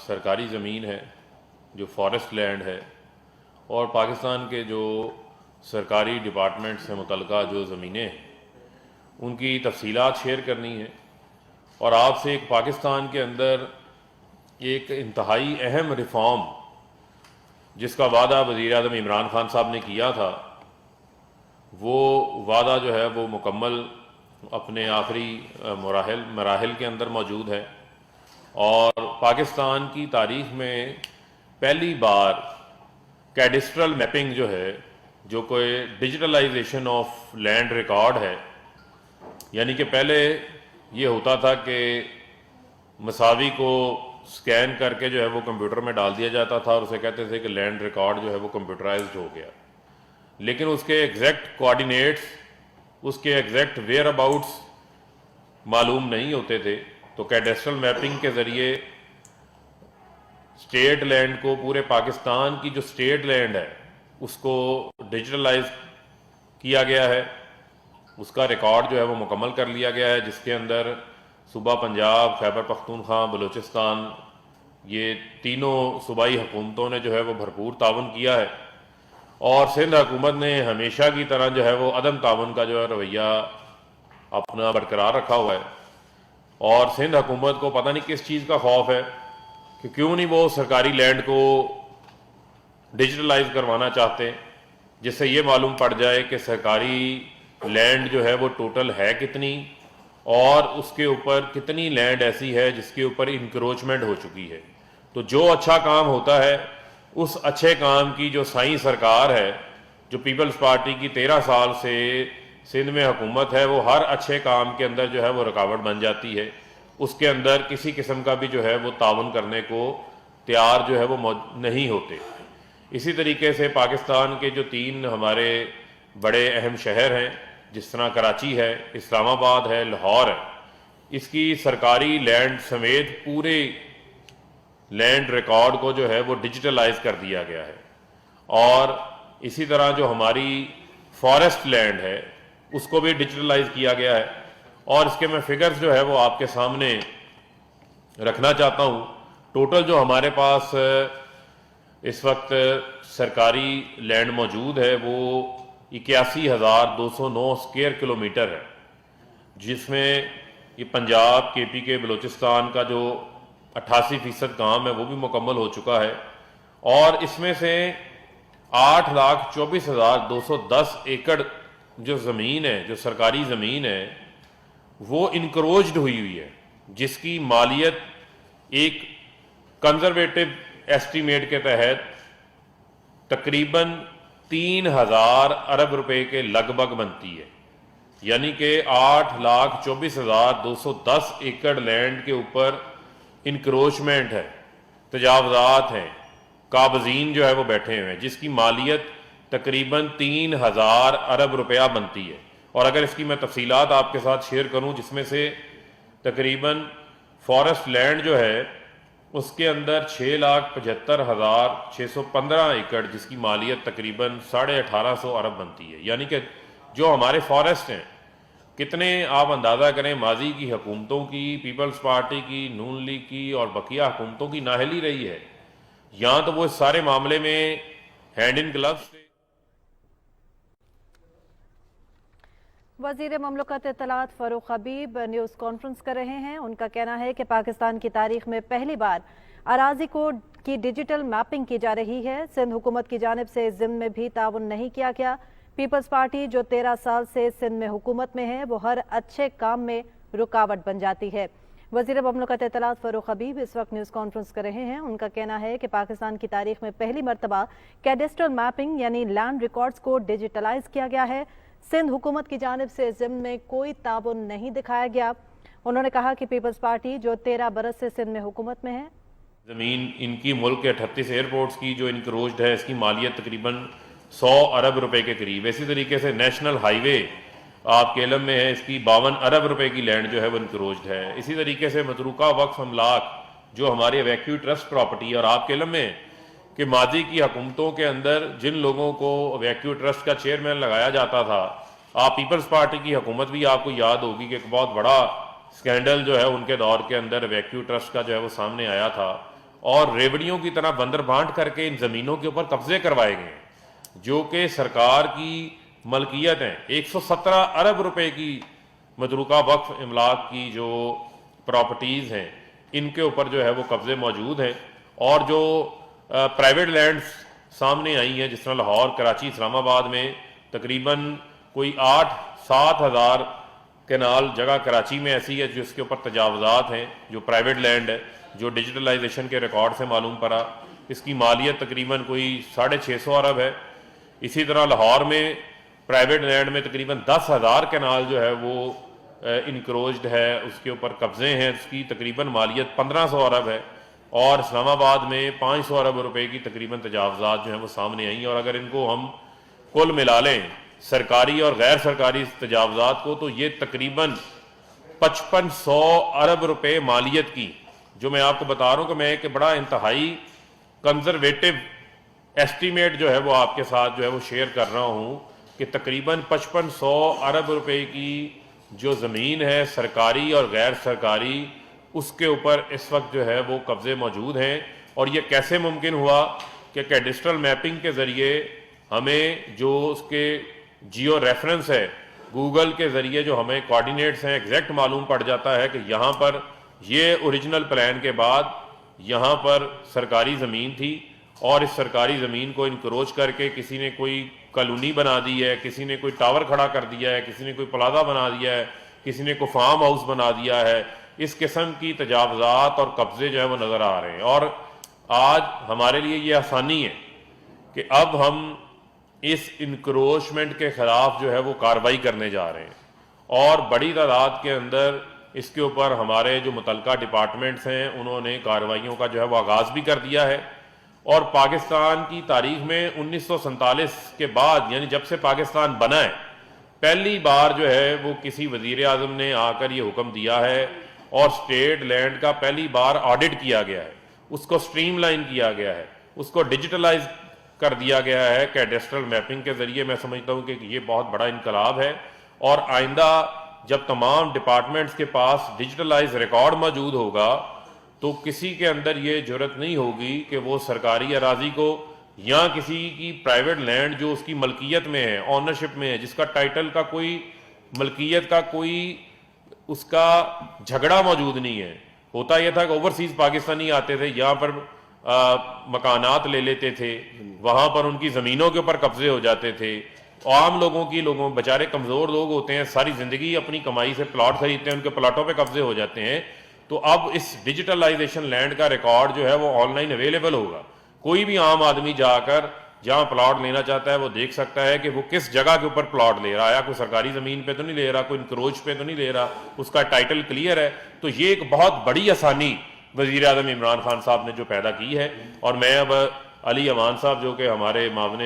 سرکاری زمین ہے جو فارسٹ لینڈ ہے، اور پاکستان کے جو سرکاری ڈپارٹمنٹ سے متعلقہ جو زمینیں ہیں ان کی تفصیلات شیئر کرنی ہے، اور آپ سے ایک پاکستان کے اندر ایک انتہائی اہم ریفارم جس کا وعدہ وزیر اعظم عمران خان صاحب نے کیا تھا، وہ وعدہ جو ہے وہ مکمل اپنے آخری مراحل کے اندر موجود ہے، اور پاکستان کی تاریخ میں پہلی بار کیڈسٹرل میپنگ جو ہے، جو کوئی ڈیجیٹلائزیشن آف لینڈ ریکارڈ ہے، یعنی کہ پہلے یہ ہوتا تھا کہ مساوی کو سکین کر کے جو ہے وہ کمپیوٹر میں ڈال دیا جاتا تھا اور اسے کہتے تھے کہ لینڈ ریکارڈ جو ہے وہ کمپیوٹرائزڈ ہو گیا، لیکن اس کے ایگزیکٹ کوآرڈینیٹس، اس کے ایگزیکٹ ویئر اباؤٹس معلوم نہیں ہوتے تھے۔ تو کیڈسٹرل میپنگ کے ذریعے اسٹیٹ لینڈ کو، پورے پاکستان کی جو اسٹیٹ لینڈ ہے اس کو ڈیجیٹلائز کیا گیا ہے، اس کا ریکارڈ جو ہے وہ مکمل کر لیا گیا ہے، جس کے اندر صوبہ پنجاب، خیبر پختونخوا، بلوچستان، یہ تینوں صوبائی حکومتوں نے جو ہے وہ بھرپور تعاون کیا ہے، اور سندھ حکومت نے ہمیشہ کی طرح جو ہے وہ عدم تعاون کا جو ہے رویہ اپنا برقرار رکھا ہوا ہے۔ اور سندھ حکومت کو پتہ نہیں کس چیز کا خوف ہے کہ کیوں نہیں وہ سرکاری لینڈ کو ڈیجیٹلائز کروانا چاہتے، جس سے یہ معلوم پڑ جائے کہ سرکاری لینڈ جو ہے وہ ٹوٹل ہے کتنی، اور اس کے اوپر کتنی لینڈ ایسی ہے جس کے اوپر انکروچمنٹ ہو چکی ہے۔ تو جو اچھا کام ہوتا ہے اس اچھے کام کی جو سائیں سرکار ہے، جو پیپلز پارٹی کی 13 سال سے سندھ میں حکومت ہے، وہ ہر اچھے کام کے اندر جو ہے وہ رکاوٹ بن جاتی ہے، اس کے اندر کسی قسم کا بھی جو ہے وہ تعاون کرنے کو تیار جو ہے وہ نہیں ہوتے۔ اسی طریقے سے پاکستان کے جو 3 ہمارے بڑے اہم شہر ہیں، جس طرح کراچی ہے، اسلام آباد ہے، لاہور ہے، اس کی سرکاری لینڈ سمیت پورے لینڈ ریکارڈ کو جو ہے وہ ڈیجیٹلائز کر دیا گیا ہے، اور اسی طرح جو ہماری فارسٹ لینڈ ہے اس کو بھی ڈیجیٹلائز کیا گیا ہے، اور اس کے میں فگرز جو ہے وہ آپ کے سامنے رکھنا چاہتا ہوں۔ ٹوٹل جو ہمارے پاس اس وقت سرکاری لینڈ موجود ہے وہ 81,209 اسکوائر کلومیٹر ہے، جس میں یہ پنجاب، کے پی کے، بلوچستان کا جو 88% کام ہے وہ بھی مکمل ہو چکا ہے، اور اس میں سے 8,24,210 ایکڑ جو زمین ہے، جو سرکاری زمین ہے، وہ انکروچڈ ہوئی ہے، جس کی مالیت ایک کنزرویٹو ایسٹیمیٹ کے تحت تقریباً 3,000 ارب روپے کے لگ بھگ بنتی ہے، یعنی کہ 8,24,210 ایکڑ لینڈ کے اوپر انکروچمنٹ ہے، تجاوزات ہیں، قابضین جو ہے وہ بیٹھے ہوئے ہیں، جس کی مالیت تقریباً 3,000 ارب روپیہ بنتی ہے۔ اور اگر اس کی میں تفصیلات آپ کے ساتھ شیئر کروں، جس میں سے تقریباً فارسٹ لینڈ جو ہے اس کے اندر 6,75,615 ایکڑ، جس کی مالیت تقریباً 1850 ارب بنتی ہے، یعنی کہ جو ہمارے فارسٹ ہیں، کتنے آپ اندازہ کریں ماضی کی حکومتوں کی، پیپلز پارٹی کی، نون لیگ کی اور بقیہ حکومتوں کی نااہلی رہی ہے، یہاں تو وہ اس سارے معاملے میں ہینڈ ان گلوز تھے۔ وزیر مملکت اطلاعات فاروق حبیب نیوز کانفرنس کر رہے ہیں۔ ان کا کہنا ہے کہ پاکستان کی تاریخ میں پہلی بار اراضی کی ڈیجیٹل میپنگ کی جا رہی ہے۔ سندھ حکومت کی جانب سے اس ضمن میں بھی تعاون نہیں کیا گیا۔ پیپلز پارٹی جو 13 سال سے سندھ میں حکومت میں ہے، وہ ہر اچھے کام میں رکاوٹ بن جاتی ہے۔ وزیر مملکت اطلاعات فاروق حبیب اس وقت نیوز کانفرنس کر رہے ہیں۔ ان کا کہنا ہے کہ پاکستان کی تاریخ میں پہلی مرتبہ کیڈسٹرل میپنگ یعنی لینڈ ریکارڈز کو ڈیجیٹلائز کیا گیا ہے۔ سندھ حکومت کی جانب سے ضمن میں کوئی تعاون نہیں دکھایا گیا۔ انہوں نے کہا کہ پیپلز پارٹی جو 13 برس سے سندھ میں حکومت میں ہے، زمین ان کی ملک کے 38 ایئرپورٹس کی جو انکروچڈ ہے، اس کی مالیت تقریباً 100 ارب روپے کے قریب ہے۔ اسی طریقے سے نیشنل ہائی وے آپ کے علم میں ہے، اس کی 52 ارب روپے کی لینڈ جو ہے وہ انکروچڈ ہے۔ اسی طریقے سے متروکہ وقف املاک جو ہمارے ویکیو ٹرسٹ پراپرٹی، اور آپ کے علم میں کہ ماضی کی حکومتوں کے اندر جن لوگوں کو ویکیو ٹرسٹ کا چیئرمین لگایا جاتا تھا، آپ پیپلز پارٹی کی حکومت بھی آپ کو یاد ہوگی کہ ایک بہت بڑا سکینڈل جو ہے ان کے دور کے اندر ویکیو ٹرسٹ کا جو ہے وہ سامنے آیا تھا، اور ریوڑیوں کی طرح بندر بانٹ کر کے ان زمینوں کے اوپر قبضے کروائے گئے ہیں جو کہ سرکار کی ملکیت ہیں. 117 ارب روپے کی متروکہ وقف املاک کی جو پراپرٹیز ہیں ان کے اوپر جو ہے وہ قبضے موجود ہیں. اور جو پرائیویٹ لینڈز سامنے آئی ہیں جس طرح لاہور، کراچی، اسلام آباد میں تقریباً کوئی 8-7 ہزار کینال جگہ کراچی میں ایسی ہے جس کے اوپر تجاوزات ہیں، جو پرائیویٹ لینڈ ہے، جو ڈیجیٹلائزیشن کے ریکارڈ سے معلوم پڑا. اس کی مالیت تقریباً کوئی 650 ارب ہے. اسی طرح لاہور میں پرائیویٹ لینڈ میں تقریباً 10,000 کینال جو ہے وہ انکروچڈ ہے، اس کے اوپر قبضے ہیں، اس کی تقریباً مالیت 1500 ارب ہے. اور اسلام آباد میں 500 ارب روپے کی تقریباً تجاوزات جو ہیں وہ سامنے آئی ہیں. اور اگر ان کو ہم کل ملا لیں سرکاری اور غیر سرکاری تجاوزات کو تو یہ تقریباً 5500 ارب روپے مالیت کی، جو میں آپ کو بتا رہا ہوں کہ میں ایک بڑا انتہائی کنزرویٹو ایسٹیمیٹ جو ہے وہ آپ کے ساتھ جو ہے وہ شیئر کر رہا ہوں کہ تقریباً 5500 ارب روپے کی جو زمین ہے سرکاری اور غیر سرکاری، اس کے اوپر اس وقت جو ہے وہ قبضے موجود ہیں. اور یہ کیسے ممکن ہوا کہ ڈیجیٹل میپنگ کے ذریعے ہمیں جو اس کے جیو ریفرنس ہے گوگل کے ذریعے جو ہمیں کوارڈینیٹس ہیں ایگزیکٹ معلوم پڑ جاتا ہے کہ یہاں پر یہ اوریجنل پلان کے بعد یہاں پر سرکاری زمین تھی اور اس سرکاری زمین کو انکروچ کر کے کسی نے کوئی کالونی بنا دی ہے، کسی نے کوئی ٹاور کھڑا کر دیا ہے، کسی نے کوئی پلازا بنا دیا ہے، کسی نے کوئی فارم ہاؤس بنا دیا ہے. اس قسم کی تجاوزات اور قبضے جو ہے وہ نظر آ رہے ہیں. اور آج ہمارے لیے یہ آسانی ہے کہ اب ہم اس انکروچمنٹ کے خلاف جو ہے وہ کارروائی کرنے جا رہے ہیں اور بڑی تعداد کے اندر اس کے اوپر ہمارے جو متعلقہ ڈپارٹمنٹس ہیں انہوں نے کارروائیوں کا جو ہے وہ آغاز بھی کر دیا ہے. اور پاکستان کی تاریخ میں 1947 کے بعد یعنی جب سے پاکستان بنا ہے پہلی بار جو ہے وہ کسی وزیر اعظم نے آ کر یہ حکم دیا ہے اور سٹیٹ لینڈ کا پہلی بار آڈٹ کیا گیا ہے، اس کو سٹریم لائن کیا گیا ہے، اس کو ڈیجیٹلائز کر دیا گیا ہے کیڈسٹرل میپنگ کے ذریعے. میں سمجھتا ہوں کہ یہ بہت بڑا انقلاب ہے اور آئندہ جب تمام ڈپارٹمنٹس کے پاس ڈیجیٹلائز ریکارڈ موجود ہوگا تو کسی کے اندر یہ جرت نہیں ہوگی کہ وہ سرکاری اراضی کو یا کسی کی پرائیویٹ لینڈ جو اس کی ملکیت میں ہے، آنرشپ میں ہے، جس کا ٹائٹل کا کوئی ملکیت کا کوئی اس کا جھگڑا موجود نہیں ہے. ہوتا یہ تھا کہ اوورسیز پاکستانی آتے تھے، یہاں پر مکانات لے لیتے تھے، وہاں پر ان کی زمینوں کے اوپر قبضے ہو جاتے تھے. عام لوگوں بیچارے کمزور لوگ ہوتے ہیں، ساری زندگی اپنی کمائی سے پلاٹ خریدتے ہیں، ان کے پلاٹوں پہ قبضے ہو جاتے ہیں. تو اب اس ڈیجیٹلائزیشن لینڈ کا ریکارڈ جو ہے وہ آن لائن اویلیبل ہوگا. کوئی بھی عام آدمی جا کر جہاں پلاٹ لینا چاہتا ہے وہ دیکھ سکتا ہے کہ وہ کس جگہ کے اوپر پلاٹ لے رہا ہے، کوئی سرکاری زمین پہ تو نہیں لے رہا، کوئی انکروچ پہ تو نہیں لے رہا، اس کا ٹائٹل کلیئر ہے. تو یہ ایک بہت بڑی آسانی وزیر اعظم عمران خان صاحب نے جو پیدا کی ہے. اور میں اب علی امان صاحب جو کہ ہمارے معاون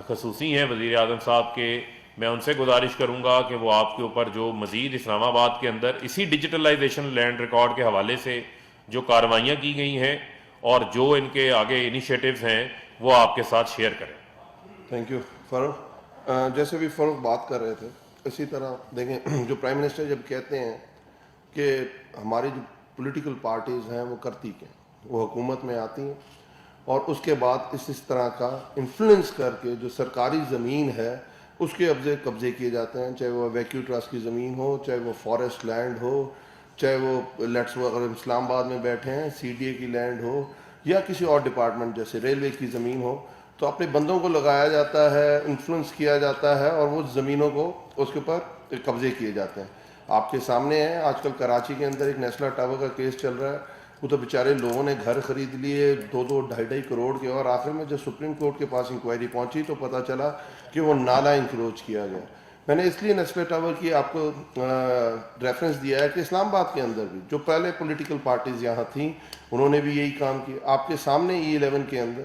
خصوصی ہیں وزیر اعظم صاحب کے، میں ان سے گزارش کروں گا کہ وہ آپ کے اوپر جو مزید اسلام آباد کے اندر اسی ڈیجیٹلائزیشن لینڈ ریکارڈ کے حوالے سے جو کارروائیاں کی گئی ہیں اور جو ان کے آگے انیشیٹوز ہیں وہ آپ کے ساتھ شیئر کریں. تھینک یو فاروق. جیسے بھی فاروق بات کر رہے تھے اسی طرح دیکھیں جو پرائم منسٹر جب کہتے ہیں کہ ہماری جو پولیٹیکل پارٹیز ہیں وہ کرتی کیا، وہ حکومت میں آتی ہیں اور اس کے بعد اس طرح کا انفلوئنس کر کے جو سرکاری زمین ہے اس کے قبضے کیے جاتے ہیں، چاہے وہ ویکیو ٹرسٹ کی زمین ہو، چاہے وہ فارسٹ لینڈ ہو، چاہے وہ اگر اسلام آباد میں بیٹھے ہیں سی ڈی اے کی لینڈ ہو یا کسی اور ڈپارٹمنٹ جیسے ریلوے کی زمین ہو، تو اپنے بندوں کو لگایا جاتا ہے، انفلوئنس کیا جاتا ہے اور وہ زمینوں کو اس کے اوپر قبضے کیے جاتے ہیں. آپ کے سامنے ہے آج کل کراچی کے اندر ایک نیسلا ٹاور کا کیس چل رہا ہے. وہ تو بیچارے لوگوں نے گھر خرید لیے 2-2.5 کروڑ کے، اور آخر میں جب سپریم کورٹ کے پاس انکوائری پہنچی تو پتہ چلا کہ وہ نالا انکروچ کیا گیا. میں نے اس لیے نیسلا ٹاور کی آپ کو ریفرنس دیا ہے کہ اسلام آباد کے اندر بھی جو پہلے پولیٹیکل پارٹیز یہاں تھیں انہوں نے بھی یہی کام کیا. آپ کے سامنے E11 کے اندر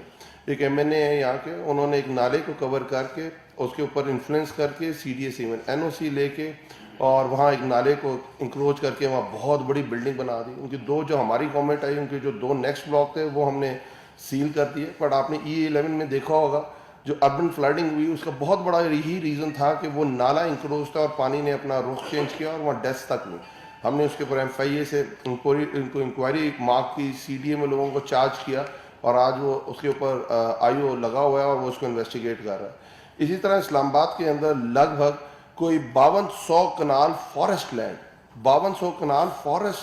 ایک ایم این اے ہے یہاں کے، انہوں نے ایک نالے کو کور کر کے اس کے اوپر انفلوئنس کر کے CDA NOC لے کے اور وہاں ایک نالے کو انکروچ کر کے وہاں بہت بڑی بلڈنگ بنا دی. ان کی دو جو ہماری گورنمنٹ آئی ان کے جو 2 نیکسٹ بلاک تھے وہ ہم نے سیل کر دیے. بٹ آپ نے E11 میں دیکھا ہوگا جو اربن فلڈنگ ہوئی اس کا بہت بڑا یہی ریزن تھا کہ وہ نالا انکروچ تھا اور پانی نے اپنا رخ چینج کیا اور وہاں ڈیتھ تک ہوئی. ہم نے اس کے اوپر FIA سے ان کو انکوائری مارک کی, CDA میں لوگوں کو چارج کیا, اور آج وہ اس کے اوپر IO لگا ہوا ہے اور وہ اس کو انویسٹیگیٹ کر رہا ہے. اسی طرح اسلام آباد کے اندر لگ بھگ کوئی 5200 کنال فارسٹ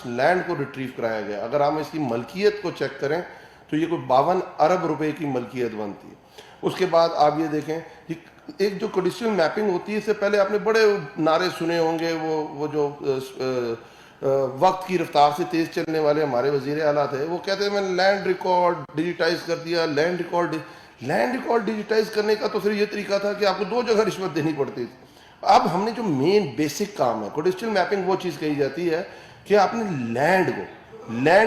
لینڈ کو ریٹریو کرایا گیا. اگر ہم اس کی ملکیت کو چیک کریں تو یہ کوئی 52 ارب روپے کی ملکیت بنتی ہے. اس کے بعد آپ یہ دیکھیں, ایک جو کوڈیشنل میپنگ ہوتی ہے, اس سے پہلے آپ نے بڑے نعرے سنے ہوں گے, وہ جو وقت کی رفتار سے تیز چلنے والے ہمارے وزیر اعلیٰ تھے, وہ کہتے ہیں میں نے لینڈ ریکارڈ ڈیجیٹائز کر دیا. لینڈ ریکارڈ ڈیجیٹائز کرنے کا تو صرف یہ طریقہ تھا کہ آپ کو 2 جگہ رشوت دینی پڑتی تھی. اب ہم نے جو مین بیسک کام ہے, کوڈیشنل میپنگ وہ چیز کہی جاتی ہے کہ آپ نے لینڈ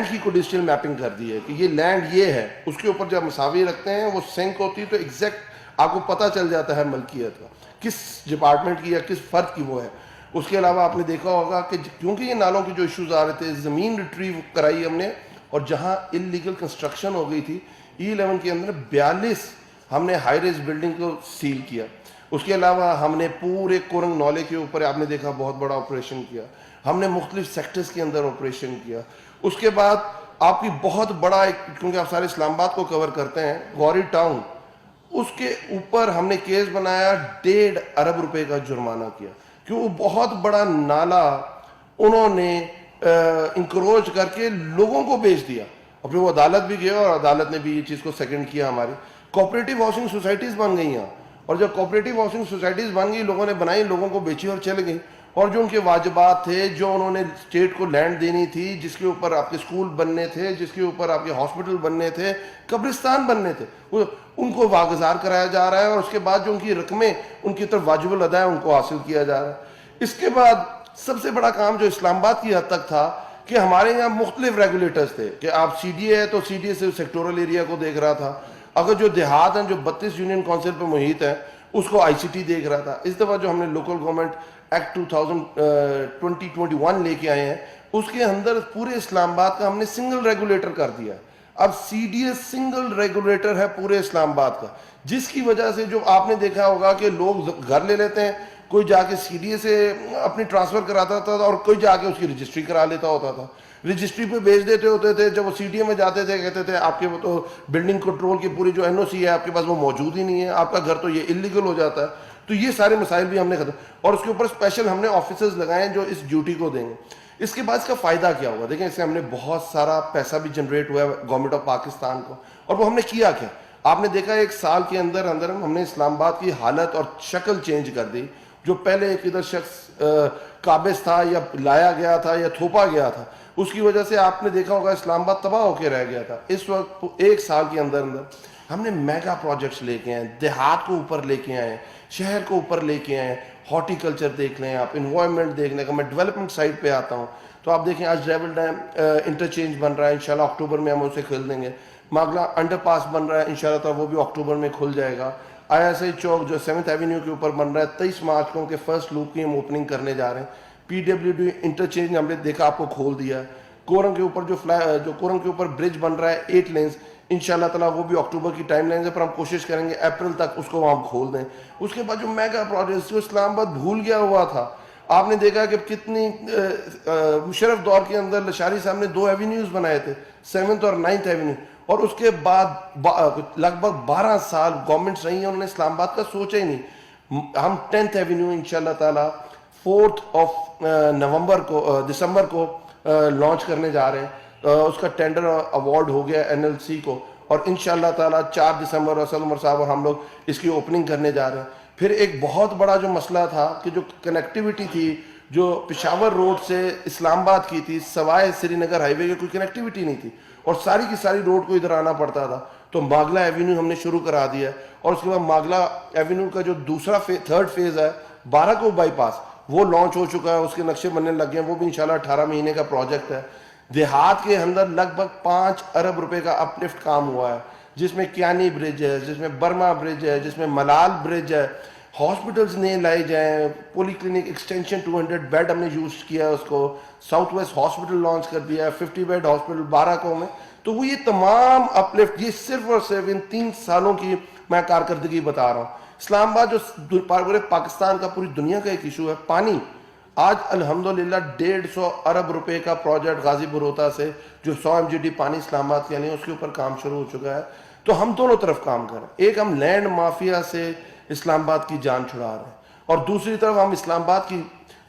کی کوڈیشنل میپنگ کر دی ہے کہ یہ لینڈ یہ ہے, اس کے اوپر جب مساوی رکھتے ہیں وہ سنک ہوتی ہے تو ایگزیکٹ آپ کو پتہ چل جاتا ہے ملکیت کا, کس ڈپارٹمنٹ کی یا کس فرد کی وہ ہے. اس کے علاوہ آپ نے دیکھا ہوگا کہ کیونکہ یہ نالوں کے جو ایشوز آ رہے تھے, زمین ریٹریو کرائی ہم نے, اور جہاں انلیگل کنسٹرکشن ہو گئی تھی E11 کے اندر 42 ہم نے ہائی ریز بلڈنگ کو سیل کیا. اس کے علاوہ ہم نے پورے کورنگ نالے کے اوپر آپ نے دیکھا بہت بڑا آپریشن کیا. ہم نے مختلف سیکٹرز کے اندر آپریشن کیا. اس کے بعد آپ کی بہت بڑا کیونکہ آپ سارے اسلام آباد کو کور کرتے ہیں, غوری ٹاؤن, اس کے اوپر ہم نے کیس بنایا, 1.5 ارب روپے کا جرمانہ کیا, کہ وہ بہت بڑا نالا انہوں نے انکروچ کر کے لوگوں کو بیچ دیا. اور پھر وہ عدالت بھی گیا اور عدالت نے بھی یہ چیز کو سیکنڈ کیا. ہماری کوآپریٹو ہاؤسنگ سوسائٹیز بن گئی ہیں, اور جب کوآپریٹو ہاؤسنگ سوسائٹیز بن گئی, لوگوں نے بنائی, لوگوں کو بیچی اور چل گئی. اور جو ان کے واجبات تھے, جو انہوں نے اسٹیٹ کو لینڈ دینی تھی, جس کے اوپر آپ کے اسکول بننے تھے, جس کے اوپر آپ کے ہاسپٹل بننے تھے, قبرستان بننے تھے, ان کو واگزار کرایا جا رہا ہے. اور اس کے بعد جو ان کی رقمیں ان کی طرف واجب الادا ہے ان کو حاصل کیا جا رہا ہے. اس کے بعد سب سے بڑا کام جو اسلام آباد کی حد تک تھا کہ ہمارے یہاں مختلف ریگولیٹرز تھے, کہ آپ CDA ہے تو CDA سے سیکٹورل ایریا کو دیکھ رہا تھا, اگر جو دیہات ہیں جو 32 یونین کونسل پہ محیط ہے اس کو ICT دیکھ رہا تھا. اس دفعہ جو ہم نے لوکل گورنمنٹ ایکٹ 2021 لے کے آئے ہیں, اس کے اندر پورے اسلام آباد کا ہم نے سنگل ریگولیٹر کر دیا. اب CDA سنگل ریگولیٹر ہے پورے اسلام آباد کا, جس کی وجہ سے جو آپ نے دیکھا ہوگا کہ لوگ گھر لے لیتے ہیں, کوئی جا کے CDA سے اپنی ٹرانسفر کراتا تھا اور کوئی جا کے اس کی رجسٹری کرا لیتا ہوتا تھا, رجسٹری پہ بھیج دیتے ہوتے تھے. جب وہ CDA میں جاتے تھے کہتے تھے آپ کے وہ تو بلڈنگ کنٹرول کی پوری جو NOC ہے آپ کے پاس وہ موجود ہی نہیں ہے, آپ کا گھر تو یہ انلیگل ہو جاتا ہے. تو یہ سارے مسائل بھی ہم نے ختم, اور اس کے اوپر اسپیشل ہم نے آفیسرز لگائے ہیں جو اس ڈیوٹی کو دیں گے. اس کے بعد اس کا فائدہ کیا ہوا, دیکھیں اس سے ہم نے بہت سارا پیسہ بھی جنریٹ ہوا ہے گورنمنٹ آف پاکستان کو. اور وہ ہم نے کیا کیا, آپ نے دیکھا 1 سال کے اندر ہم نے اسلام آباد کی حالت اور شکل چینج کر دی. جو پہلے ایک ادھر شخص قابض تھا یا لایا گیا تھا یا تھوپا گیا تھا, اس کی وجہ سے آپ نے دیکھا ہوگا اسلام آباد تباہ ہو کے رہ گیا تھا. اس وقت 1 سال کے اندر ہم نے میگا پروجیکٹس لے کے آئے, دیہات کو اوپر لے کے آئے, شہر کو اوپر لے کے آئے. ہارٹی کلچر دیکھ لیں آپ, انوائرمنٹ دیکھنے کا, میں ڈیولپمنٹ سائٹ پہ آتا ہوں تو آپ دیکھیں آج ریول ڈیم انٹرچینج بن رہا ہے, انشاءاللہ اکتوبر میں ہم اسے کھول دیں گے. ماگلا انڈر پاس بن رہا ہے, انشاءاللہ تعالی وہ بھی اکتوبر میں کھل جائے گا. ISI چوک جو 7th ایونیو کے اوپر بن رہا ہے 23 مارچ کو کے فرسٹ لوپ کی ہم اوپننگ کرنے جا رہے ہیں. PWD انٹرچینج ہم نے دیکھا آپ کو کھول دیا ہے. کورنگ کے اوپر جو کورنگ کے اوپر برج بن رہا ہے 8 لینز, انشاءاللہ تعالیٰ وہ بھی اکتوبر کی ٹائم لائن ہے, پر ہم کوشش کریں گے اپریل تک اس کو ہم کھول دیں. اس کے بعد جو میگا پروجیکٹس جو اسلام آباد بھول گیا ہوا تھا, آپ نے دیکھا کہ کتنی مشرف دور کے اندر لشاری صاحب نے 2 ایونیوز بنائے تھے, 7th اور 9th ایونیو, اور اس کے بعد لگ بھگ 12 سال گورنمنٹس رہی ہیں, انہوں نے اسلام آباد کا سوچا ہی نہیں. ہم 10th ایونیو انشاءاللہ تعالیٰ 4 دسمبر کو لانچ کرنے جا رہے ہیں. اس کا ٹینڈر ایوارڈ ہو گیا NLC کو, اور انشاءاللہ تعالیٰ 4 دسمبر اسد عمر صاحب اور ہم لوگ اس کی اوپننگ کرنے جا رہے ہیں. پھر ایک بہت بڑا جو مسئلہ تھا کہ جو کنیکٹیوٹی تھی, جو پشاور روڈ سے اسلام آباد کی تھی, سوائے سری نگر ہائی وے کی کوئی کنیکٹیوٹی نہیں تھی, اور ساری کی ساری روڈ کو ادھر آنا پڑتا تھا. تو ماگلا ایونیو ہم نے شروع کرا دیا ہے, اور اس کے بعد ماگلا ایونیو کا جو تھرڈ فیز ہے 12 کو بائی پاس, وہ لانچ ہو چکا ہے, اس کے نقشے بننے لگ گئے ہیں, وہ بھی انشاءاللہ 18 مہینے کا پروجیکٹ ہے. دیہات کے اندر لگ بھگ 5 ارب روپے کا اپلفٹ کام ہوا ہے, جس میں کیانی برج ہے, جس میں برما برج ہے, جس میں ملال برج ہے. ہاسپٹلز نئے لائے جائیں, پولی کلینک ایکسٹینشن 200 بیڈ ہم نے یوز کیا ہے, اس کو ساؤتھ ویسٹ ہاسپٹل لانچ کر دیا ہے, 50 بیڈ ہاسپٹل 12 کو میں. تو وہ یہ تمام اپلفٹ, یہ صرف اور صرف ان 3 سالوں کی میں کارکردگی بتا رہا ہوں. اسلام آباد جو پورے پاکستان کا, پوری دنیا کا ایک ایشو ہے, پانی. آج الحمدللہ 150 ارب روپے کا پروجیکٹ غازی بروتا سے جو 100 MGD پانی اسلام آباد کے لیے اس کے اوپر کام شروع ہو چکا ہے. تو ہم دونوں طرف کام کر رہے ہیں. ایک ہم لینڈ مافیا سے اسلام آباد کی جان چھڑا رہے ہیں اور دوسری طرف ہم اسلام آباد کی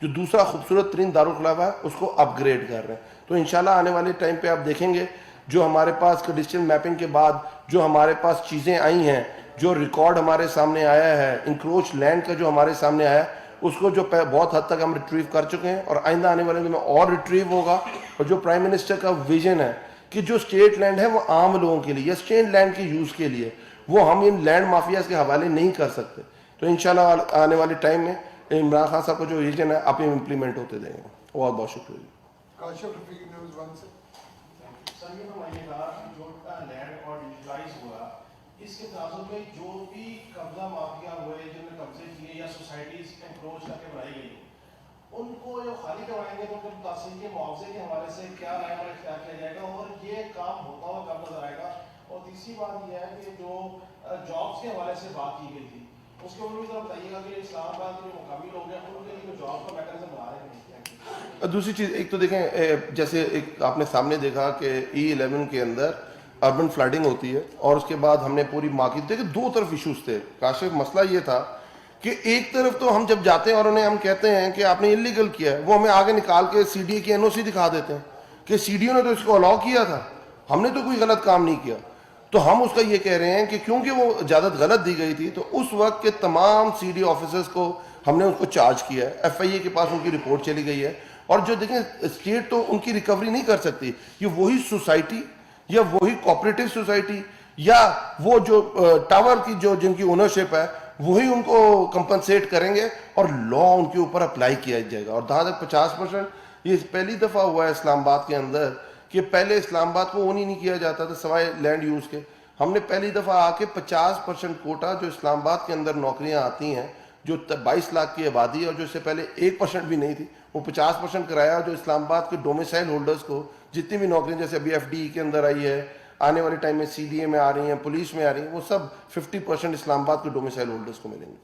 جو دوسرا خوبصورت ترین دارالخلافہ ہے اس کو اپ گریڈ کر رہے ہیں. تو انشاءاللہ آنے والے ٹائم پہ آپ دیکھیں گے جو ہمارے پاس ڈیجیٹل میپنگ کے بعد جو ہمارے پاس چیزیں آئی ہیں, جو ریکارڈ ہمارے سامنے آیا ہے, انکروچ لینڈ کا جو ہمارے سامنے آیا ہے, اس کو جو بہت حد تک ہم ریٹریو کر چکے ہیں اور آئندہ آنے والے دنوں میں اور ریٹریو ہوگا. اور جو پرائم منسٹر کا ویژن ہے کہ جو اسٹیٹ لینڈ ہے وہ عام لوگوں کے لیے یا اسٹیٹ لینڈ کے یوز کے لیے, وہ ہم ان لینڈ مافیاز کے حوالے نہیں کر سکتے. تو انشاءاللہ آنے والے ٹائم میں عمران خان صاحب کا جو ویژن ہے آپ امپلیمنٹ ہوتے دیں گے. بہت بہت شکریہ. سر یہ فرمائیے گا کہ جو لینڈ اور ڈیجیٹلائز ہوا اس کے تناظر میں جو بھی قبضہ مافیا ہوئے جن نے قبضے کیے یا سوسائٹیز انکروچ کر کے بنائی گئی ان کو جو خالی کروائیں گے تو ان کے متاثرین کے معاوضے کے حوالے سے کیا رائے اور اختیار کیا جائے گا اور یہ کام ہوتا ہوا کب نظر آئے گا. اور تیسری بات یہ ہے کہ جو جابس کے حوالے سے بات کی گئی تھی اس کے اوپر بھی ذرا بتائیے گا کہ اسلام آباد کے جو مقامی لوگ ہیں ان کے لیے جاب کا میکانزم بنا رہے ہیں. دوسری چیز ایک تو دیکھیں جیسے ایک آپ نے سامنے دیکھا کہ E11 کے اندر اربن فلڈنگ ہوتی ہے اور اس کے بعد ہم نے پوری مارکیٹ دیکھیں دو طرف ایشوز تھے. کاشف مسئلہ یہ تھا کہ ایک طرف تو ہم جب جاتے ہیں اور انہیں ہم کہتے ہیں کہ آپ نے انلیگل کیا ہے, وہ ہمیں آگے نکال کے CDA کی NOC دکھا دیتے ہیں کہ CDO نے تو اس کو الاؤ کیا تھا, ہم نے تو کوئی غلط کام نہیں کیا. تو ہم اس کا یہ کہہ رہے ہیں کہ کیونکہ وہ اجازت غلط دی گئی تھی تو اس وقت کے تمام CDO آفیسرز کو ہم نے ان کو چارج کیا ہے. FIA کے پاس ان کی رپورٹ چلی گئی ہے. اور جو دیکھیں اسٹیٹ تو ان کی ریکوری نہیں کر سکتی, یہ وہی سوسائٹی یا وہی کوآپریٹو سوسائٹی یا وہ جو ٹاور کی جو جن کی اونرشپ ہے وہی ان کو کمپنسیٹ کریں گے اور لا ان کے اوپر اپلائی کیا جائے گا. اور جہاں تک 50% یہ پہلی دفعہ ہوا ہے اسلام آباد کے اندر کہ پہلے اسلام آباد کو اون ہی نہیں کیا جاتا تھا سوائے لینڈ یوز کے. ہم نے پہلی دفعہ آ کے 50% کوٹا جو اسلام آباد کے اندر نوکریاں آتی ہیں جو 22 لاکھ کی آبادی اور جو اس سے پہلے 1% بھی نہیں تھی وہ 50% کرایا. جو اسلام آباد کے ڈومیسائل ہولڈرز کو جتنی بھی نوکریاں جیسے ابھی FDE کے اندر آئی ہے, آنے والے ٹائم میں CDA میں آ رہی ہیں, پولیس میں آ رہی ہیں, وہ سب 50% اسلام آباد کے ڈومیسائل ہولڈرز کو ملیں گے.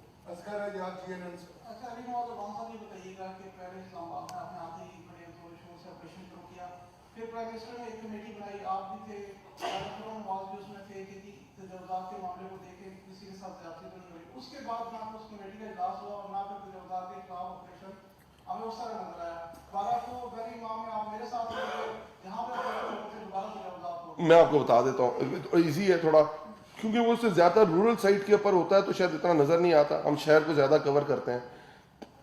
اس کے بعد نہ اس کمیٹی کا اجلاس ہوا اور نہ پھر تجاوزات کے خلاف آپریشن ہمیں اس طرح نظر آیا. بارہ کو ویری امام میں آپ میرے ساتھ جہاں پہ دوبارہ تجاوزات ہو. میں آپ کو بتا دیتا ہوں, ایزی ہے تھوڑا کیونکہ وہ اس سے زیادہ رورل سائٹ کے اوپر ہوتا ہے تو شاید اتنا نظر نہیں آتا. ہم شہر کو زیادہ کور کرتے ہیں.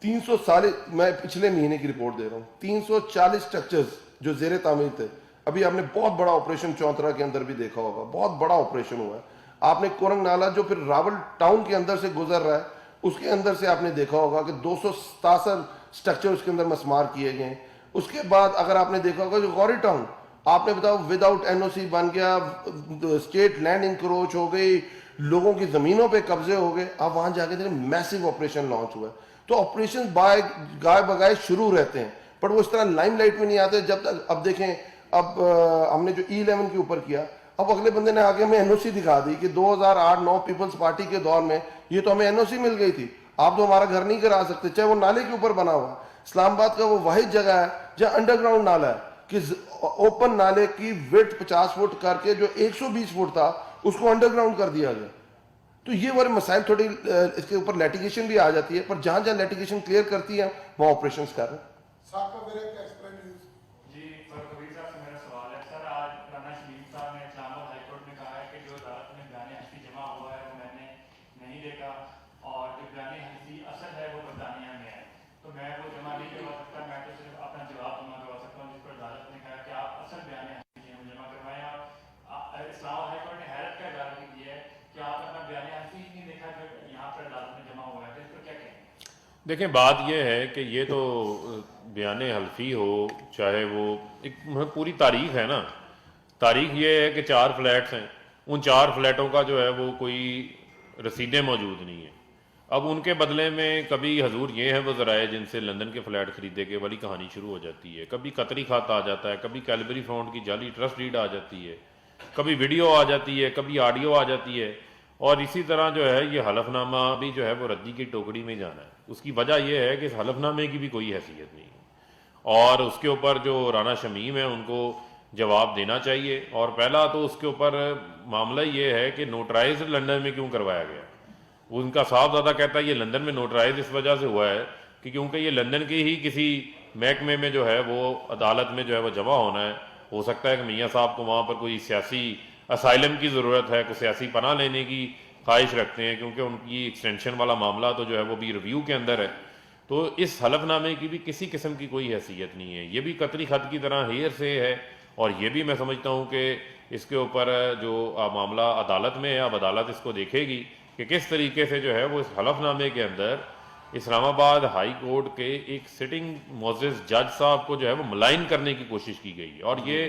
300 سال میں پچھلے مہینے کی رپورٹ دے رہا ہوں, 340 سٹرکچرز جو زیر تعمیر تھے. ابھی آپ نے بہت بڑا آپریشن چونترا کے اندر بھی دیکھا ہوگا, بہت بڑا آپریشن ہوا ہے. آپ نے کورنگ نالا جو پھر راول ٹاؤن کے اندر سے گزر رہا ہے اس کے اندر سے آپ نے دیکھا ہوگا کہ 267 سٹرکچر اس کے اندر مسمار کیے گئے ہیں. اس کے بعد اگر آپ نے دیکھا ہوگا جو غوری ٹاؤن آپ نے بتاؤ ود آؤٹ NOC بن گیا, اسٹیٹ لینڈ انکروچ ہو گئی, لوگوں کی زمینوں پہ قبضے ہو گئے. آپ وہاں جا کے دیکھیں میسیو آپریشن لانچ ہوا ہے. تو آپریشن گائے بگائے شروع رہتے ہیں پر وہ اس طرح لائم لائٹ میں نہیں آتے جب تک. اب دیکھیں اب ہم نے جو E11 کے اوپر کیا, اب اگلے بندے نے آگے ہمیں NOC دکھا دی کہ 2008-9 پیپلز پارٹی کے دور میں یہ تو ہمیں NOC مل گئی تھی, آپ تو ہمارا گھر نہیں کرا سکتے, چاہے وہ نالے کے اوپر بنا ہوا. اسلام آباد کا وہ واحد جگہ ہے جہاں انڈر گراؤنڈ نالا ہے کہ اوپن نالے کی ویڈتھ 50 فٹ کر کے جو 120 فٹ تھا اس کو انڈر گراؤنڈ کر دیا گیا. تو یہ وہ مسائل تھوڑی اس کے اوپر لیٹیگیشن بھی آ جاتی ہے پر جہاں جہاں لیٹیگیشن کلیئر کرتی ہے وہاں آپریشنز کر رہے ہیں. دیکھیں بات یہ ہے کہ یہ تو بیان حلفی ہو چاہے وہ ایک پوری تاریخ ہے نا. تاریخ یہ ہے کہ 4 فلیٹس ہیں, ان 4 فلیٹوں کا جو ہے وہ کوئی رسیدیں موجود نہیں ہیں. اب ان کے بدلے میں کبھی حضور یہ ہے وہ ذرائع جن سے لندن کے فلیٹ خریدے کے والی کہانی شروع ہو جاتی ہے, کبھی قطری خط آ جاتا ہے, کبھی کیلبری فونڈ کی جعلی ٹرسٹ ڈیڈ آ جاتی ہے, کبھی ویڈیو آ جاتی ہے, کبھی آڈیو آ جاتی ہے, اور اسی طرح جو ہے یہ حلف نامہ بھی جو ہے وہ ردی کی ٹوکری میں جانا ہے. اس کی وجہ یہ ہے کہ اس حلف نامے کی بھی کوئی حیثیت نہیں ہے، اور اس کے اوپر جو رانا شمیم ہیں ان کو جواب دینا چاہیے. اور پہلا تو اس کے اوپر معاملہ یہ ہے کہ نوٹرائزڈ لندن میں کیوں کروایا گیا. وہ ان کا صاحب زیادہ کہتا ہے یہ لندن میں نوٹرائز اس وجہ سے ہوا ہے کہ کیونکہ یہ لندن کے ہی کسی محکمے میں جو ہے وہ عدالت میں جو ہے وہ جمع ہونا ہے. ہو سکتا ہے کہ میاں صاحب کو وہاں پر کوئی سیاسی اسائلم کی ضرورت ہے، کوئی سیاسی پناہ لینے کی خواہش رکھتے ہیں، کیونکہ ان کی ایکسٹینشن والا معاملہ تو جو ہے وہ بھی ریویو کے اندر ہے. تو اس حلف نامے کی بھی کسی قسم کی کوئی حیثیت نہیں ہے، یہ بھی قطری خط کی طرح ہیر سے ہے. اور یہ بھی میں سمجھتا ہوں کہ اس کے اوپر جو معاملہ عدالت میں ہے، اب عدالت اس کو دیکھے گی کہ کس طریقے سے جو ہے وہ اس حلف نامے کے اندر اسلام آباد ہائی کورٹ کے ایک سٹنگ معزز جج صاحب کو جو ہے وہ ملائن کرنے کی کوشش کی گئی. اور یہ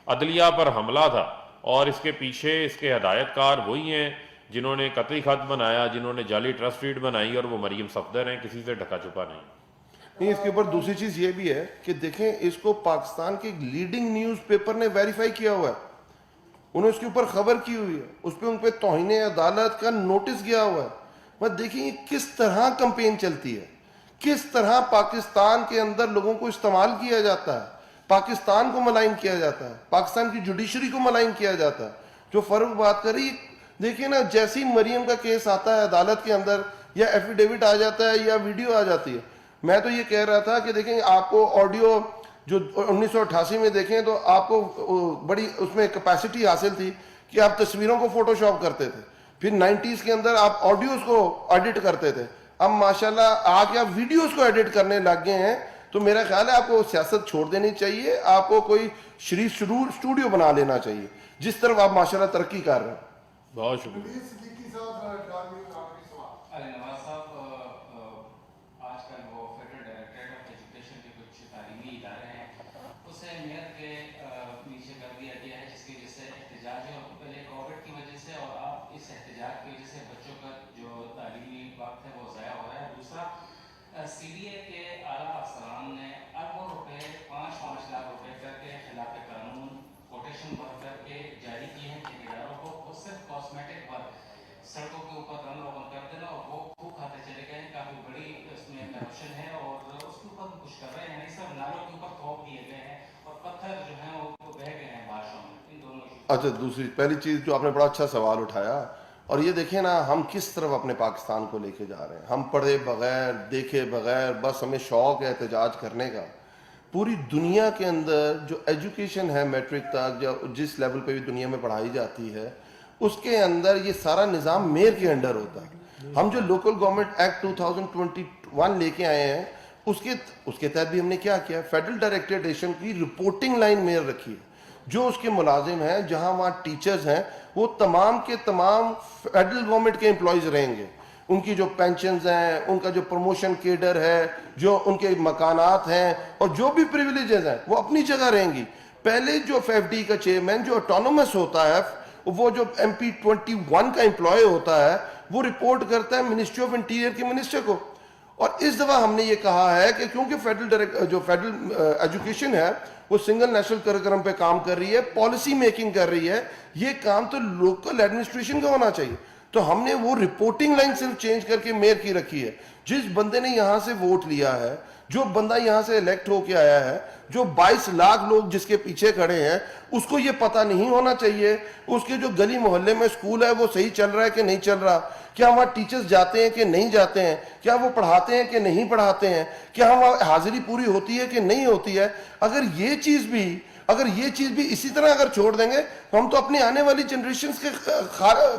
عدلیہ پر حملہ تھا، اور اس کے پیچھے اس کے ہدایت کار وہی ہیں جنہوں نے قطعی خط بنایا، جنہوں نے جعلی ٹرسٹ ڈیڈ بنائی، اور وہ مریم صفدر ہیں، کسی سے ڈھکا چھپا نہیں. نہیں، اس کے اوپر دوسری چیز یہ بھی ہے کہ دیکھیں اس کو پاکستان کے لیڈنگ نیوز پیپر نے ویریفائی کیا ہوا ہے، انہوں نے اس کے اوپر خبر کی ہوئی ہے، اس پہ ان پہ توہین عدالت کا نوٹس گیا ہوا ہے. بس دیکھیں یہ کس طرح کمپین چلتی ہے، کس طرح پاکستان کے اندر لوگوں کو استعمال کیا جاتا ہے، پاکستان کو ملائن کیا جاتا ہے، پاکستان کی جوڈیشری کو ملائن کیا جاتا ہے. جو فاروق بات کر رہی، دیکھیں نا، جیسی مریم کا کیس آتا ہے عدالت کے اندر، یا ایفیڈیوٹ آ جاتا ہے یا ویڈیو آ جاتی ہے. میں تو یہ کہہ رہا تھا کہ دیکھیں آپ کو آڈیو جو 1988 میں دیکھیں تو آپ کو بڑی اس میں کیپیسٹی حاصل تھی کہ آپ تصویروں کو فوٹو شاپ کرتے تھے، پھر 90s کے اندر آپ آڈیوز کو ایڈٹ کرتے تھے. اب ماشاءاللہ آج آپ ویڈیوز کو ایڈٹ کرنے لگ گئے ہیں. تو میرا خیال ہے آپ کو سیاست چھوڑ دینی چاہیے، آپ کو کوئی شریف اسٹوڈیو بنا لینا چاہیے، جس طرف آپ ماشاءاللہ ترقی کر رہے ہیں. بہت شکریہ. نواز صاحب، آج کل وہ فیڈرل ڈائریکٹریٹ آف ایجوکیشن کے کچھ تعلیمی ادارے ہیں، اسے میئر کے نیچے کر دیا گیا ہے، جس کی وجہ سے احتجاج ہے. پہلے کووڈ کی وجہ سے، اور اب اس احتجاج کی وجہ سے بچوں کا جو تعلیمی وقت ہے وہ ضائع ہو رہا ہے. دوسرا، سی ڈی اے کے اعلیٰ افسران نے اربوں روپے 5 لاکھ روپے کر کے خلاف قانون کوٹیشن بھر کر کے جاری کی ہیں ٹھیکیداروں کو. وہ صرف کاسمیٹک ورک، سڑکوں کے اوپر رن روگن کر دینا، اور وہ خوب کھاتے چلے گئے ہیں. کافی بڑی اس میں کرپشن ہے، اور اس کے اوپر کچھ کر رہے ہیں نہیں. سب نالوں کے اوپر تھوپ دیے گئے ہیں، اور پتھر جو ہیں وہ بہ گئے ہیں بارشوں میں. ان دونوں. اچھا، دوسری پہلی چیز جو آپ نے بڑا اچھا سوال اٹھایا، اور یہ دیکھیں نا ہم کس طرف اپنے پاکستان کو لے کے جا رہے ہیں. ہم پڑھے بغیر دیکھے بغیر بس ہمیں شوق ہے احتجاج کرنے کا. پوری دنیا کے اندر جو ایجوکیشن ہے میٹرک تک، جو جس لیول پہ بھی دنیا میں پڑھائی جاتی ہے، اس کے اندر یہ سارا نظام میئر کے انڈر ہوتا ہے. ہم جو لوکل گورنمنٹ ایکٹ 2021 لے کے آئے ہیں، اس کے تحت بھی ہم نے کیا کیا، فیڈرل ڈائریکٹریشن کی رپورٹنگ لائن میئر رکھی ہے. جو اس کے ملازم ہیں، جہاں وہاں ٹیچرز ہیں، وہ تمام کے تمام فیڈرل گورنمنٹ کے امپلائیز رہیں گے. ان کی جو پینشنز ہیں، ان کا جو پروموشن کیڈر ہے، جو ان کے مکانات ہیں، اور جو بھی پریویلیجز ہیں، وہ اپنی جگہ رہیں گی. پہلے جو ایف ڈی کا چیئرمین جو اٹونومس ہوتا ہے، وہ جو MP21 کا امپلائی ہوتا ہے، وہ رپورٹ کرتا ہے منسٹری آف انٹیریئر کے منسٹر کو. اور اس دفعہ ہم نے یہ کہا ہے کہ کیونکہ فیڈرل ایجوکیشن ہے وہ سنگل نیشنل کریکولم پہ کام کر رہی ہے، پالیسی میکنگ کر رہی ہے، یہ کام تو لوکل ایڈمنسٹریشن کا ہونا چاہیے. تو ہم نے وہ رپورٹنگ لائن صرف چینج کر کے میئر کی رکھی ہے. جس بندے نے یہاں سے ووٹ لیا ہے، جو بندہ یہاں سے الیکٹ ہو کے آیا ہے، جو 22 لاکھ لوگ جس کے پیچھے کھڑے ہیں، اس کو یہ پتہ نہیں ہونا چاہیے اس کے جو گلی محلے میں اسکول ہے وہ صحیح چل رہا ہے کہ نہیں چل رہا، کیا وہاں ٹیچرز جاتے ہیں کہ نہیں جاتے ہیں، کیا وہ پڑھاتے ہیں کہ نہیں پڑھاتے ہیں، کیا وہاں حاضری پوری ہوتی ہے کہ نہیں ہوتی ہے. اگر یہ چیز بھی اسی طرح اگر چھوڑ دیں گے تو ہم تو اپنی آنے والی جنریشنز کے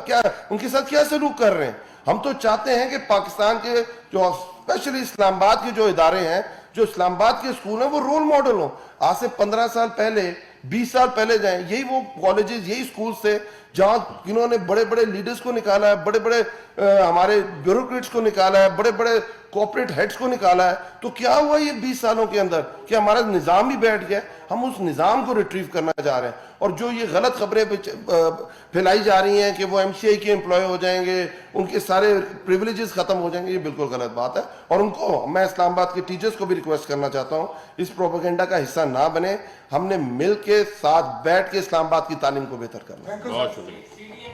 کیا ان کے ساتھ کیا سلوک کر رہے ہیں. ہم تو چاہتے ہیں کہ پاکستان کے جو اسپیشلی اسلام آباد کے جو ادارے ہیں، جو اسلام آباد کے اسکول ہیں، وہ رول ماڈل ہوں. آج سے 15 سال پہلے، 20 سال پہلے جائیں، یہی وہ کالجز، یہی اسکولز تھے جہاں انہوں نے بڑے بڑے لیڈرز کو نکالا ہے، بڑے بڑے ہمارے بیوروکریٹس کو نکالا ہے، بڑے بڑے کارپوریٹ ہیڈز کو نکالا ہے. تو کیا ہوا یہ 20 سالوں کے اندر کہ ہمارا نظام ہی بیٹھ گیا. ہم اس نظام کو ریٹریو کرنا چاہ رہے ہیں. اور جو یہ غلط خبریں پھیلائی جا رہی ہیں کہ وہ MCI کے امپلائی ہو جائیں گے، ان کے سارے پریویلیجز ختم ہو جائیں گے، یہ بالکل غلط بات ہے. اور ان کو میں اسلام آباد کے ٹیچرز کو بھی ریکویسٹ کرنا چاہتا ہوں، اس پروپیگنڈا کا حصہ نہ بنے. ہم نے مل کے ساتھ بیٹھ کے اسلام آباد کی تعلیم کو بہتر کرنا ہے. بہت شکریہ.